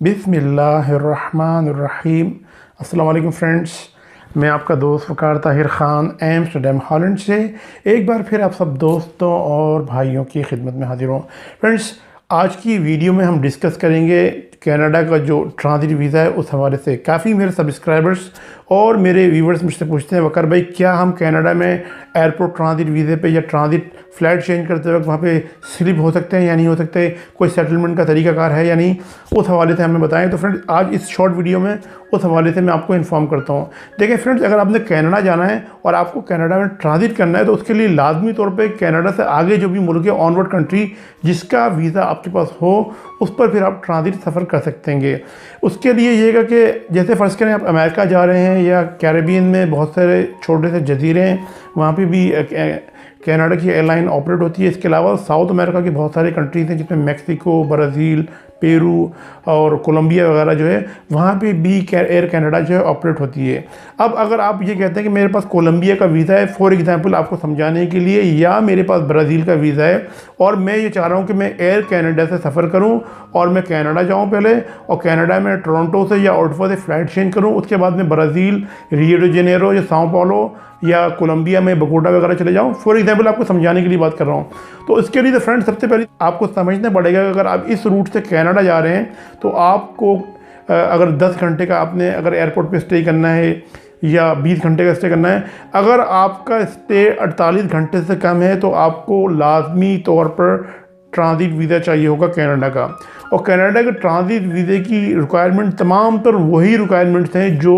बिस्मिल्लाहिर्रहमानिर्रहीम। अस्सलाम वालेकुम फ्रेंड्स, मैं आपका दोस्त वकार ताहिर ख़ान एम्स्टर्डम हॉलैंड से एक बार फिर आप सब दोस्तों और भाइयों की खिदमत में हाजिर हूँ। फ्रेंड्स, आज की वीडियो में हम डिस्कस करेंगे कनाडा का जो ट्रांजिट वीज़ा है उस हवाले से। काफ़ी मेरे सब्सक्राइबर्स और मेरे व्यूवर्स मुझसे पूछते हैं, वकार भाई क्या हम कनाडा में एयरपोर्ट ट्रांजिट वीज़े पे या ट्रांजिट फ़्लाइट चेंज करते वक्त वहाँ पे स्लिप हो सकते हैं या नहीं हो सकते, कोई सेटलमेंट का तरीकाकार है या नहीं, उस हवाले से हमें बताएं। तो फ्रेंड्स, आज इस शॉर्ट वीडियो में उस हवाले से मैं आपको इन्फॉर्म करता हूँ। देखिए फ्रेंड्स, अगर आपने कनाडा जाना है और आपको कनाडा में ट्रांजिट करना है तो उसके लिए लाजमी तौर पे कनाडा से आगे जो भी मुल्क है ऑनवर्ड कंट्री जिसका वीज़ा आपके पास हो उस पर फिर आप ट्रांजिट सफ़र कर सकते हैं। उसके लिए ये है कि जैसे फ़र्ज़ करें आप अमेरिका जा रहे हैं या कैरेबियन में बहुत सारे छोटे से जजीरे हैं, वहाँ पे भी कनाडा की एयरलाइन ऑपरेट होती है। इसके अलावा साउथ अमेरिका की बहुत सारे कंट्रीज़ हैं जिसमें मैक्सिको, ब्राज़ील, पेरू और कोलंबिया वगैरह जो है वहाँ पे भी एयर कनाडा जो है ऑपरेट होती है। अब अगर आप ये कहते हैं कि मेरे पास कोलंबिया का वीज़ा है फॉर एग्जांपल आपको समझाने के लिए, या मेरे पास ब्राज़ील का वीज़ा है और मैं ये चाह रहा हूँ कि मैं एयर कनाडा से सफ़र करूँ और मैं कनाडा जाऊँ पहले और कनाडा में टोरंटो से या ओटावा से फ़्लाइट चेंज करूँ, उसके बाद में ब्राज़ील, रियो डी जेनेरो या साओ पाउलो या कोलंबिया में बोगोटा वगैरह चले जाऊँ, फॉर एग्जांपल आपको समझाने के लिए बात कर रहा हूँ। तो इसके लिए तो फ्रेंड्स सबसे पहले आपको समझना पड़ेगा कि अगर आप इस रूट से कनाडा जा रहे हैं तो आपको अगर 10 घंटे का आपने अगर एयरपोर्ट पे स्टे करना है या 20 घंटे का स्टे करना है, अगर आपका स्टे 48 घंटे से कम है तो आपको लाजमी तौर पर ट्रांजिट वीज़ा चाहिए होगा कनाडा का। और कनाडा के ट्रांजिट वीज़े की रिक्वायरमेंट तमाम तर वही रिक्वायरमेंट्स हैं जो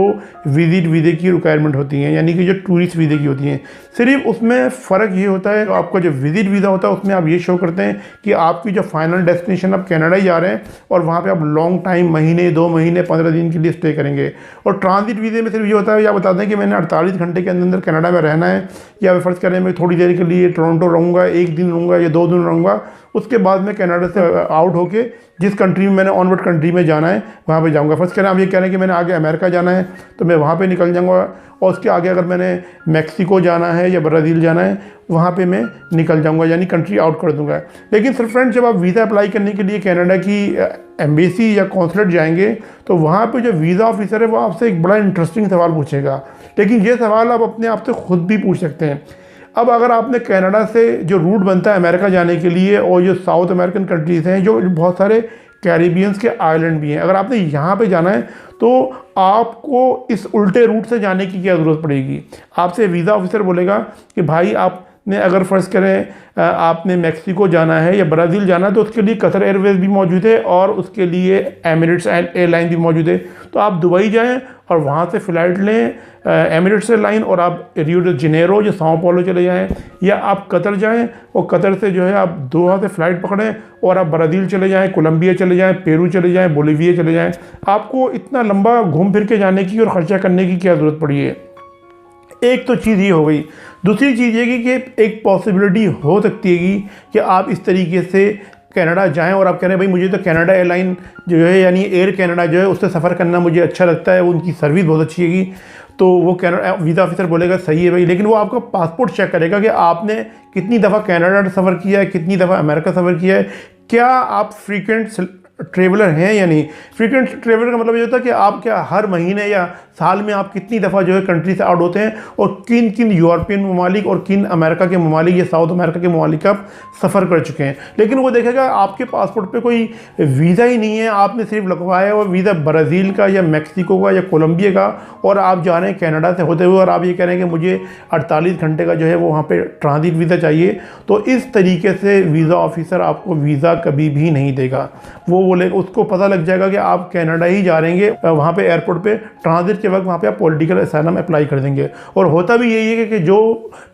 विजिट वीज़े की रिक्वायरमेंट होती हैं, यानी कि जो टूरिस्ट वीज़े की होती हैं। सिर्फ उसमें फ़र्क ये होता है, आपका जो विजिट वीज़ा होता है उसमें आप ये शो करते हैं कि आपकी जो फाइनल डेस्टिनेशन आप कनाडा ही जा रहे हैं और वहाँ पे आप लॉन्ग टाइम, महीने, 2 महीने, 15 दिन के लिए स्टे करेंगे। और ट्रांजिट वीज़े में सिर्फ ये होता है या बता दें कि मैंने 48 घंटे के अंदर कनाडा में रहना है, या फ़र्ज़ करें मैं थोड़ी देर के लिए टोरंटो रहूँगा, 1 दिन रहूँगा या 2 दिन रहूँगा, उसके बाद में कनाडा से आउट होके जिस कंट्री में मैंने ऑनवर्ड कंट्री में जाना है वहाँ पे जाऊँगा। फर्स्ट करें आप ये कह रहे हैं कि मैंने आगे अमेरिका जाना है तो मैं वहाँ पे निकल जाऊँगा, और उसके आगे अगर मैंने मैक्सिको जाना है या ब्राज़ील जाना है वहाँ पे मैं निकल जाऊँगा, यानी कंट्री आउट कर दूँगा। लेकिन सर फ्रेंड्स, जब आप वीज़ा अप्लाई करने के लिए कनाडा की एम्बेसी या कॉन्सुलेट जाएंगे तो वहाँ पे जो वीज़ा ऑफिसर है वो आपसे एक बड़ा इंटरेस्टिंग सवाल पूछेगा। लेकिन ये सवाल आप अपने आप से खुद भी पूछ सकते हैं। अब अगर आपने कनाडा से जो रूट बनता है अमेरिका जाने के लिए, और जो साउथ अमेरिकन कंट्रीज़ हैं जो बहुत सारे कैरिबियंस के आइलैंड भी हैं, अगर आपने यहाँ पे जाना है तो आपको इस उल्टे रूट से जाने की क्या ज़रूरत पड़ेगी। आपसे वीज़ा ऑफिसर बोलेगा कि भाई आपने अगर फ़र्ज़ करें आपने मैक्सिको जाना है या ब्राज़ील जाना है तो उसके लिए कतर एयरवेज़ भी मौजूद है और उसके लिए एमिरेट्स एयरलाइन भी मौजूद है। तो आप दुबई जाएँ और वहाँ से फ़्लाइट लें एमिरेट्स एयरलाइन और आप रियो डी जेनेरो या साओ पाउलो चले जाएँ, या आप कतर जाएँ और कतर से जो है आप दोहा से फ़्लाइट पकड़ें और आप ब्राज़ील चले जाएँ, कोलंबिया चले जाएँ, पेरू चले जाएँ, बोलीविया चले जाएँ। आपको इतना लंबा घूम फिर के जाने की और ख़र्चा करने की क्या ज़रूरत पड़ी है। एक तो चीज़ ये हो गई। दूसरी चीज़ ये कि एक पॉसिबिलिटी हो सकती है कि आप इस तरीके से कनाडा जाएं और आप कह रहे हैं भाई मुझे तो कनाडा एयरलाइन जो है यानी एयर कनाडा जो है उससे सफ़र करना मुझे अच्छा लगता है, उनकी सर्विस बहुत अच्छी है। तो वो कनाडा वीज़ा ऑफिसर बोलेगा सही है भाई, लेकिन वो आपका पासपोर्ट चेक करेगा कि आपने कितनी दफ़ा कनाडा सफ़र किया है, कितनी दफ़ा अमेरिका सफ़र किया है, क्या आप फ्रीक्वेंट ट्रेवलर हैं या नहीं। फ्रीक्वेंट ट्रेवलर का मतलब ये होता है कि आप क्या हर महीने या साल में आप कितनी दफ़ा जो है कंट्री से आउट होते हैं और किन किन यूरोपियन ममालिक और किन अमेरिका के ममालिक या साउथ अमेरिका के ममालिक आप सफ़र कर चुके हैं। लेकिन वो देखेगा आपके पासपोर्ट पे कोई वीज़ा ही नहीं है, आपने सिर्फ लगवाया हुआ वीज़ा ब्राज़ील का या मैक्सिको का या कोलंबिया का, और आप जा रहे हैं कनाडा से होते हुए और आप ये कह रहे हैं कि मुझे 48 घंटे का जो है वो वहाँ पर ट्रांजिट वीज़ा चाहिए। तो इस तरीके से वीज़ा ऑफिसर आपको वीज़ा कभी भी नहीं देगा। वो बोले उसको पता लग जाएगा कि आप कनाडा ही जा रहे हैं, वहाँ पे एयरपोर्ट पे ट्रांजिट के वक्त वहाँ पे आप पॉलिटिकल असाइलम अप्लाई कर देंगे। और होता भी यही है कि जो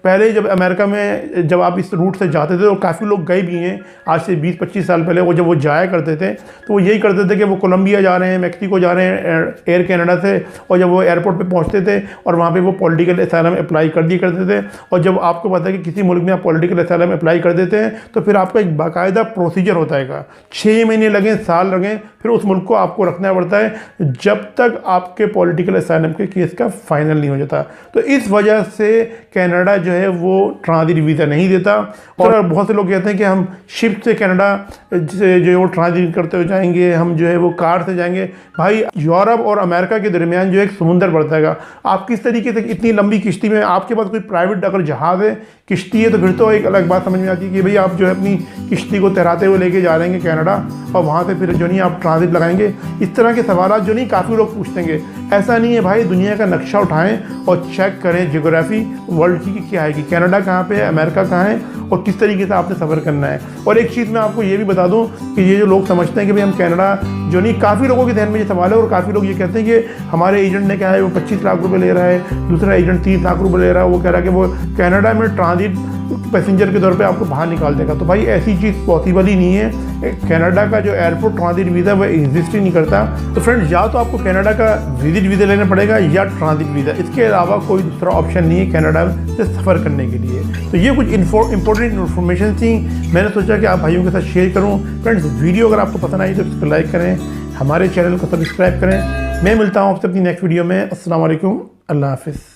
पहले जब अमेरिका में जब आप इस रूट से जाते थे और काफ़ी लोग गए भी हैं आज से 20-25 साल पहले, वो जब वो जाया करते थे तो वो यही करते थे कि वो कोलंबिया जा रहे हैं, मैक्सिको जा रहे हैं एयर कनाडा से, और जब वो एयरपोर्ट पर पहुँचते थे और वहाँ पर वो पॉलिटिकल असाइलम अप्लाई कर दिया करते थे। और जब आपको पता है कि किसी मुल्क में आप पॉलिटिकल असाइलम अप्लाई कर देते हैं तो फिर आपका एक बाकायदा प्रोसीजर होता है, 6 महीने लगें साल लगे, फिर उस मुल्क को आपको रखना पड़ता है जब तक आपके पॉलिटिकल असाइलम के केस का फाइनल नहीं हो जाता। तो इस वजह से कनाडा जो है वो ट्रांजिट वीज़ा नहीं देता। और बहुत से लोग कहते हैं कि हम शिप से कनाडा जो है वो ट्रांजिट करते हुए जाएंगे, हम जो है वो कार से जाएंगे। भाई यूरोप और अमेरिका के दरमियान जो एक समुंदर पड़ता है, आप किस तरीके से इतनी लंबी किश्ती में, आपके पास कोई प्राइवेट अगर जहाज़ है, किश्ती है, तो फिर तो एक अलग बात समझ में आती है कि भाई आप जो है अपनी किश्ती को तैराते हुए लेके जा रहे हैं कनाडा और वहाँ से फिर जो नहीं आप ट्रांजिट लगाएंगे। इस तरह के सवाल जो नहीं काफ़ी लोग पूछतेंगे। ऐसा नहीं है भाई, दुनिया का नक्शा उठाएं और चेक करें जियोग्राफी वर्ल्ड की क्या है कि कनाडा कहाँ पे है, अमेरिका कहाँ है और किस तरीके से आपने सफ़र करना है। और एक चीज़ मैं आपको ये भी बता दूं कि ये जो लोग समझते हैं कि भाई हम कनाडा जो नहीं, काफ़ी लोगों के ध्यान में ये सवाल है और काफ़ी लोग ये कहते हैं कि हमारे एजेंट ने क्या है वो 25 लाख रुपए ले रहा है, दूसरा एजेंट 30 लाख रुपए ले रहा है, वो कह रहा है कि वो कनाडा में ट्रांजिट पैसेंजर के तौर पे आपको बाहर निकाल देगा। तो भाई ऐसी चीज़ पॉसिबल ही नहीं है। कनाडा का जो एयरपोर्ट ट्रांजिट वीज़ा वो एग्जिस्ट ही नहीं करता। तो फ्रेंड्स, या तो आपको कनाडा का विजिट वीज़ा लेना पड़ेगा या ट्रांजिट वीज़ा, इसके अलावा कोई दूसरा ऑप्शन नहीं है कनाडा से सफ़र करने के लिए। तो ये कुछ इंपॉर्टेंट इन्फॉर्मेशन थी, मैंने सोचा कि आप भाइयों के साथ शेयर करूँ। फ्रेंड्स, वीडियो अगर आपको पसंद आई तो इसको लाइक करें, हमारे चैनल को सब्सक्राइब करें। मैं मिलता हूँ आपसे अपनी नेक्स्ट वीडियो में। अस्सलाम वालेकुम, अल्लाह हाफ़िज़।